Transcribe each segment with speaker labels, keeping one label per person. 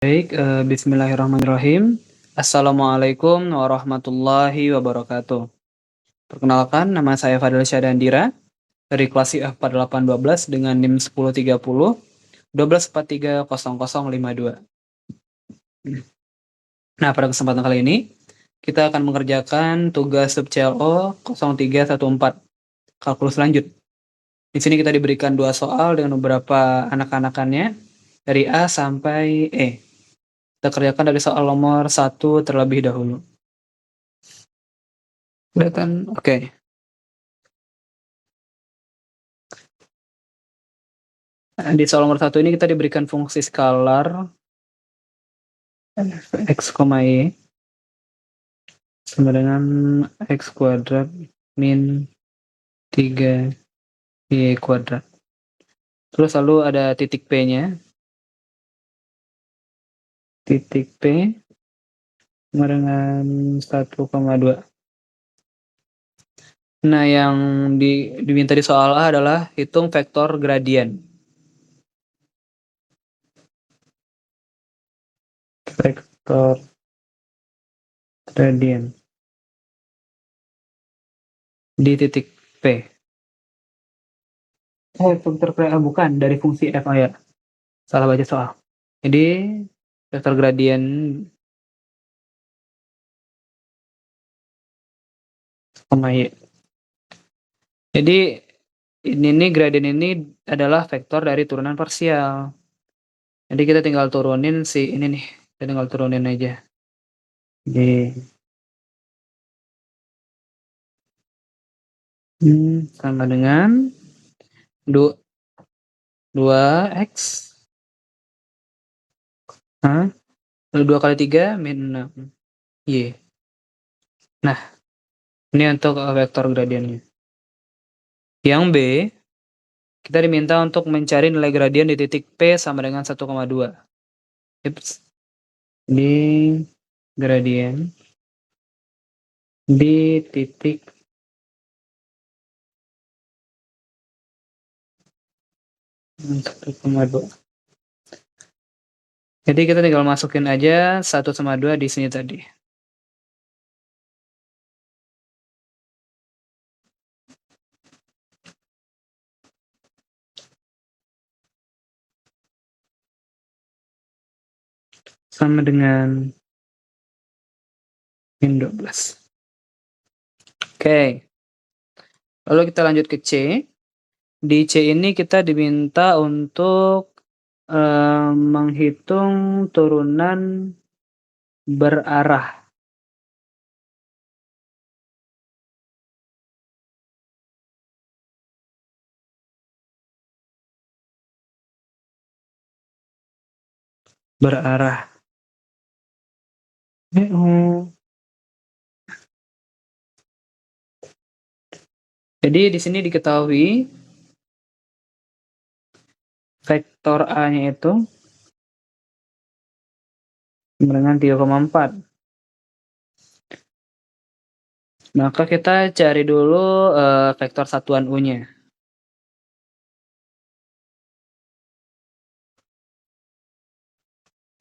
Speaker 1: Baik, bismillahirrahmanirrahim. Assalamualaikum warahmatullahi wabarakatuh. Perkenalkan, nama saya Fadil Syadandira dari kelas IF 4812 dengan NIM 1030 12430052. Nah, pada kesempatan kali ini kita akan mengerjakan tugas sub CLO 0314 kalkulus lanjut. Di sini kita diberikan 2 soal dengan beberapa anak-anakannya dari A sampai E. Kita kerjakan dari soal nomor 1 terlebih dahulu. Kelihatan? Oke. Di soal nomor 1 ini kita diberikan fungsi skalar x, y sama dengan x kuadrat min 3y kuadrat. Terus lalu ada titik P-nya. Titik P sama dengan 1,2. Nah, yang diminta di soal A adalah hitung vektor gradien. Vektor gradien di titik P. Bukan, dari fungsi f ya. Salah baca soal. Jadi, vektor gradien sama y. Jadi ini gradien ini adalah vektor dari turunan parsial. Jadi kita tinggal turunin si ini nih, kita tinggal turunin aja. Sama dengan 2x 2 kali 3 min 6 y. Nah, ini untuk vektor gradiennya. Yang B, kita diminta untuk mencari nilai gradien di titik P sama dengan 1,2. Di gradien di titik (1,2). Jadi kita tinggal masukin aja 1,2 di sini tadi. Sama dengan min 12. Oke. Lalu kita lanjut ke C. Di C ini kita diminta untuk menghitung turunan berarah. Berarah. Jadi di sini diketahui vektor A-nya itu dengan 3,4. Maka kita cari dulu vektor satuan U-nya.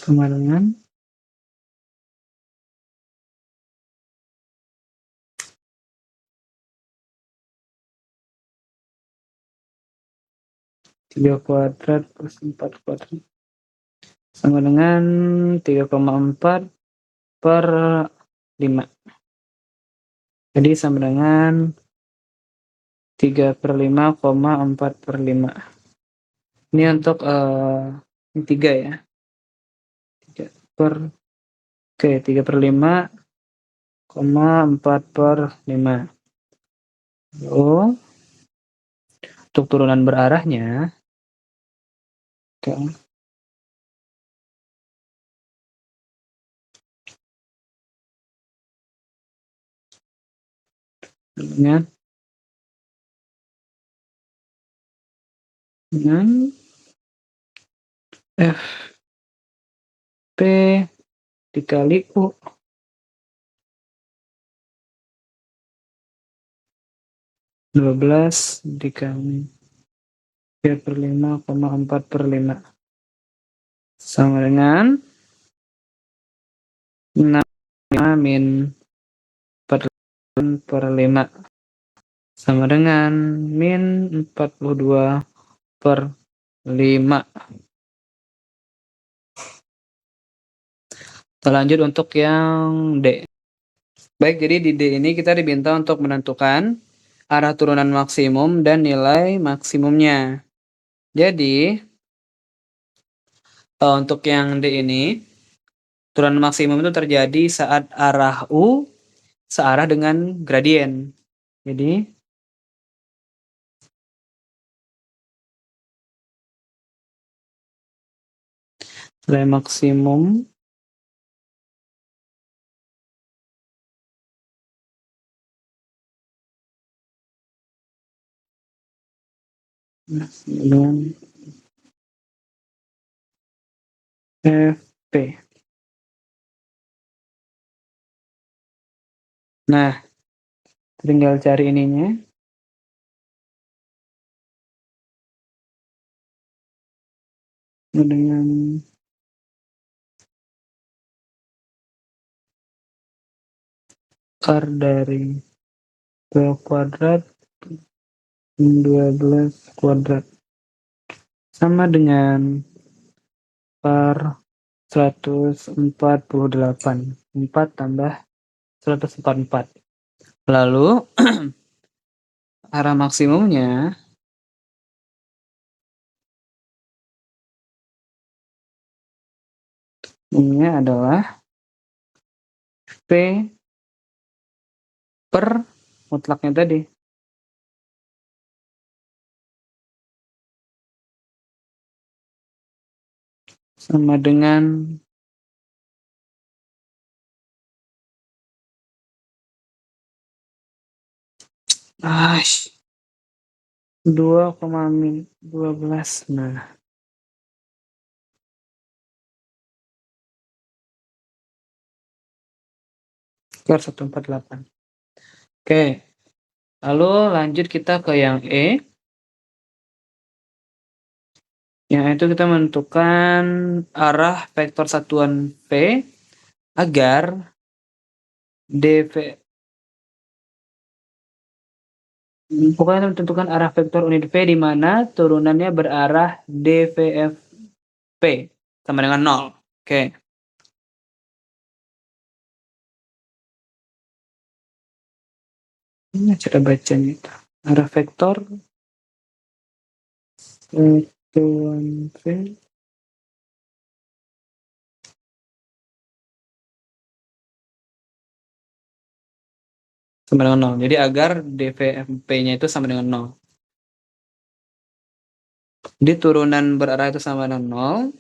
Speaker 1: Sama dengan 3 kuadrat plus 4 kuadrat sama dengan 3,4 per 5. Jadi sama dengan 3/5,4/5. Ini untuk 3 ya. 3/5,4/5. Lalu untuk turunan berarahnya, dengan Fp dikali U. (12 dikali 3/5,4/5) sama dengan 6 min per 5 sama dengan min 42 per 5. Kita lanjut untuk yang D. Baik, jadi di D ini kita diminta untuk menentukan arah turunan maksimum dan nilai maksimumnya. Jadi, untuk yang D ini, turunan maksimum itu terjadi saat arah U searah dengan gradien. Jadi, nilai maksimum dengan FP. Nah, tinggal cari ininya. Dengan akar dari 12 kuadrat 12 kuadrat sama dengan per 148. 4 tambah 144. Lalu arah maksimumnya ini adalah P per mutlaknya tadi. Sama dengan 2,12. Nah, skor 148. Oke, lalu lanjut kita ke yang E. Yang itu kita menentukan arah vektor satuan P agar pokoknya menentukan arah vektor unit V di mana turunannya berarah dVFP sama dengan 0. Oke. Ini cara bacanya itu. Arah vektor satuan V sama dengan 0. Jadi agar dVFP-nya itu sama dengan 0. Jadi turunan berarah itu sama dengan 0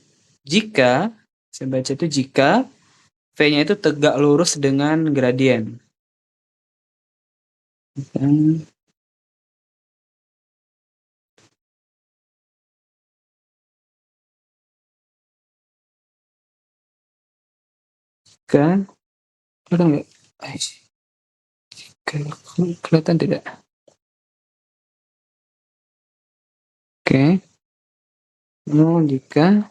Speaker 1: jika, saya baca itu jika V-nya itu tegak lurus dengan gradien. Kan? Ada nggak? Kelihatan tidak? Oke. Jika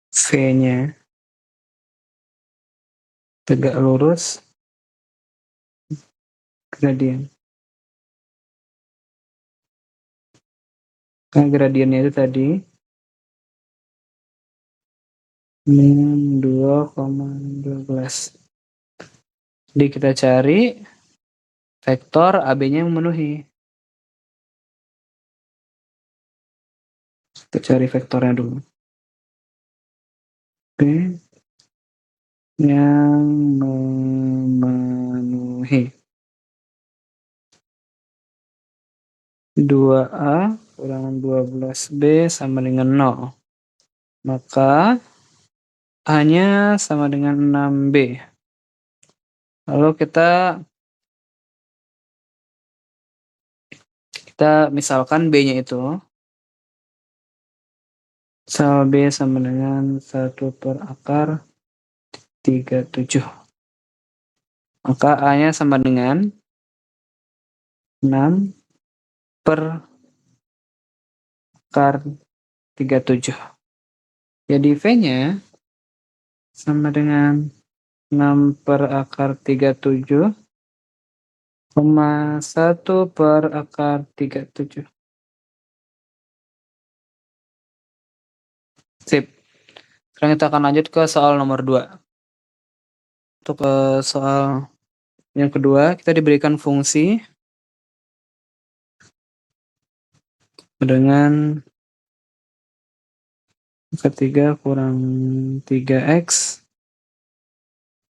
Speaker 1: V-nya tegak lurus gradien. Karena gradiennya itu tadi min 2,12. Jadi kita cari vektor AB-nya yang memenuhi. Kita cari vektornya dulu. Oke. Yang memenuhi 2A kurangan 12B sama dengan 0. Maka A-nya sama dengan 6B. Lalu kita misalkan B-nya itu misal B sama dengan 1 per akar 37. Maka A-nya sama dengan 6 per akar 37. Jadi V-nya sama dengan 6/37, 1/37. Sip. Sekarang kita akan lanjut ke soal nomor 2. Untuk soal yang kedua, kita diberikan fungsi dengan ketiga kurang 3x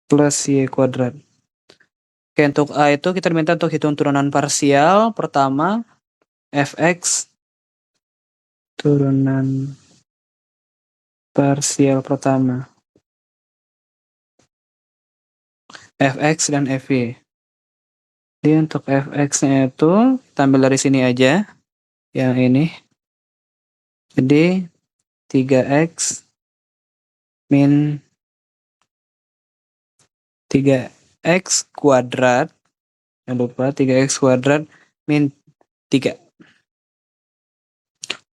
Speaker 1: plus y kuadrat. Oke, untuk A itu kita diminta untuk hitung turunan parsial pertama fx, turunan parsial pertama fx dan fy. Jadi untuk fx-nya itu kita ambil dari sini aja, yang ini. Jadi 3x min 3x kuadrat, jangan lupa 3x kuadrat min 3.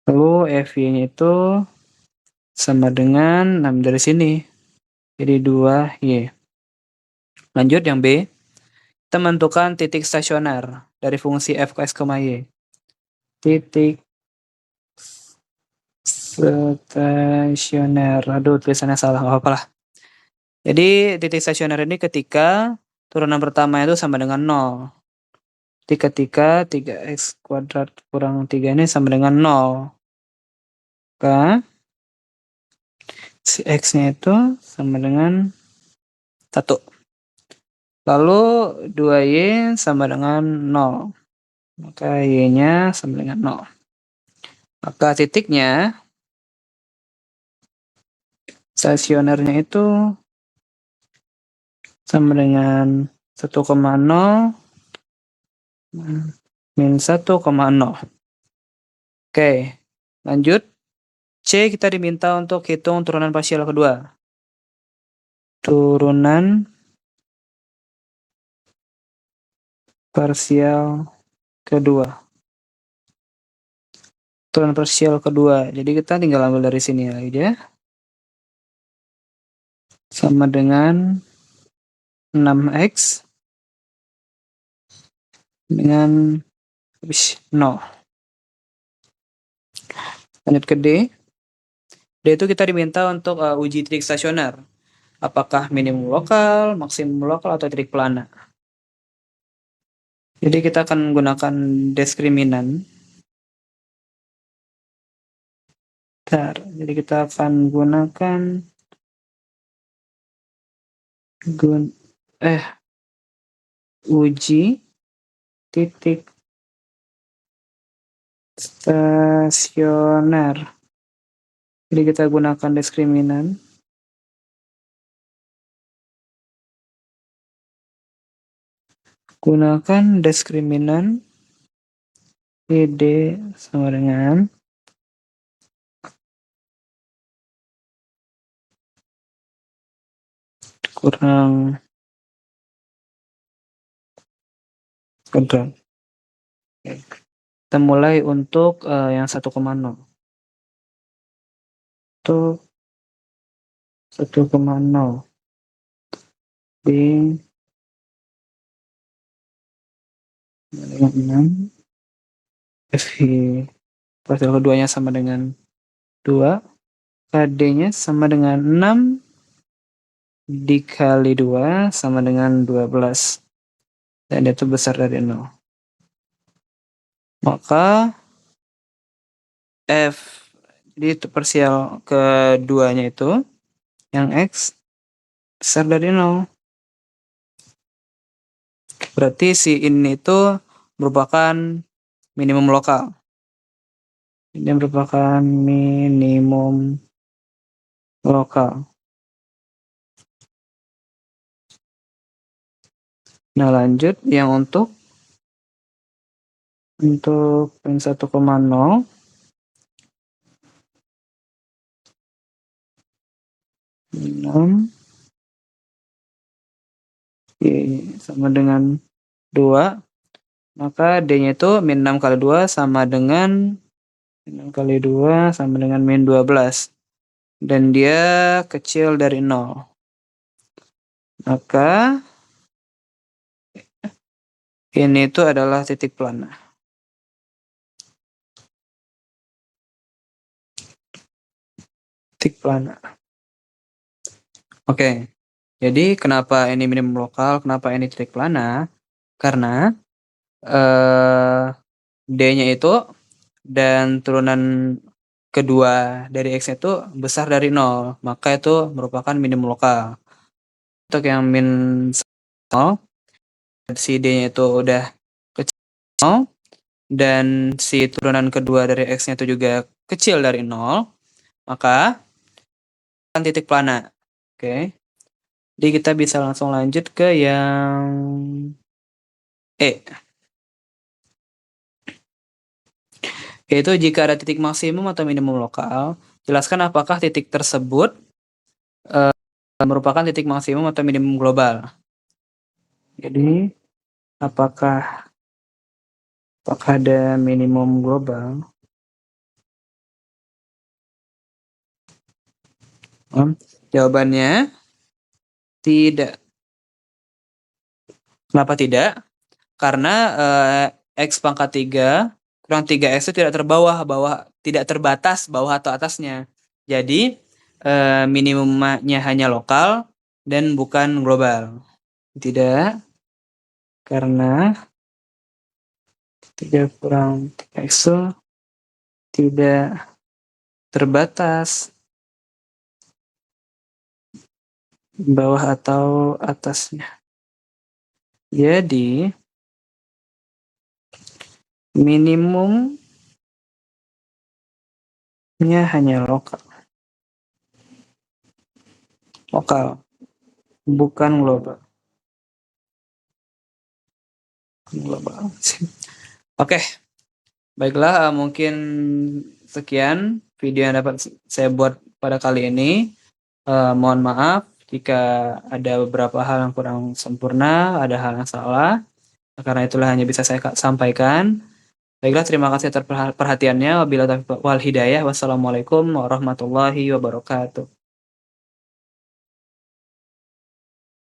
Speaker 1: Lalu fy-nya itu sama dengan 6 dari sini, jadi 2y. Lanjut yang B, kita menentukan titik stasioner dari fungsi fx, y. Titik stasioner, aduh tulisannya salah, nggak apa-apa lah. Jadi titik stasioner ini ketika turunan pertama itu sama dengan 0. Jadi ketika 3x kuadrat kurang 3 ini sama dengan 0. Maka si x-nya itu sama dengan 1. Lalu 2y sama dengan 0. Maka y-nya sama dengan 0. Maka titiknya, stasionernya itu sama dengan 1,0 min 1,0. Oke, lanjut. C kita diminta untuk hitung turunan parsial kedua. Turunan parsial kedua. Turunan parsial kedua. Jadi kita tinggal ambil dari sini aja. Sama dengan 6x dengan 0. Lanjut ke D. D itu kita diminta untuk uji titik stasioner. Apakah minimum lokal, maksimum lokal, atau titik pelana. Jadi kita akan menggunakan diskriminan. Jadi kita akan gunakan uji titik stasioner. Jadi kita gunakan diskriminan. Gunakan diskriminan ID sama dengan kurang kuadrat. Kita mulai untuk yang 1,0. Untuk 1,0 di 6 FI parsial keduanya sama dengan 2, KD-nya sama dengan 6 dikali 2 sama dengan 12, dan itu besar dari 0. Maka F, jadi itu parsial keduanya itu yang X besar dari 0. Berarti si ini itu merupakan minimum lokal. Ini merupakan minimum lokal. Nah, lanjut yang untuk yang 1,0 6 sama dengan 2, maka D-nya itu min 6 kali 2 sama dengan min 12, dan dia kecil dari 0. Maka ini itu adalah titik plana. Titik plana. Oke. Jadi kenapa ini minimum lokal, kenapa ini titik plana? Karena D-nya itu dan turunan kedua dari X-nya itu besar dari 0, maka itu merupakan minimum lokal. Untuk yang min 0, si D-nya itu udah kecil 0, dan si turunan kedua dari X-nya itu juga kecil dari 0, maka akan titik plana. Oke. Jadi kita bisa langsung lanjut ke yang E. Yaitu jika ada titik maksimum atau minimum lokal, jelaskan apakah titik tersebut merupakan titik maksimum atau minimum global. Jadi, apakah ada minimum global? Jawabannya tidak. Kenapa tidak? Karena X pangkat 3 kurang 3X itu tidak tidak terbatas bawah atau atasnya. Jadi minimumnya hanya lokal dan bukan global. Tidak, karena 3 kurang 3X itu tidak terbatas bawah atau atasnya. Jadi minimumnya hanya lokal, bukan global. Oke, baiklah, mungkin sekian video yang dapat saya buat pada kali ini. Mohon maaf jika ada beberapa hal yang kurang sempurna, ada hal yang salah. Karena itulah hanya bisa saya sampaikan. Baiklah, terima kasih atas perhatiannya. Wabillahi taufiq wal hidayah. Wassalamualaikum warahmatullahi wabarakatuh.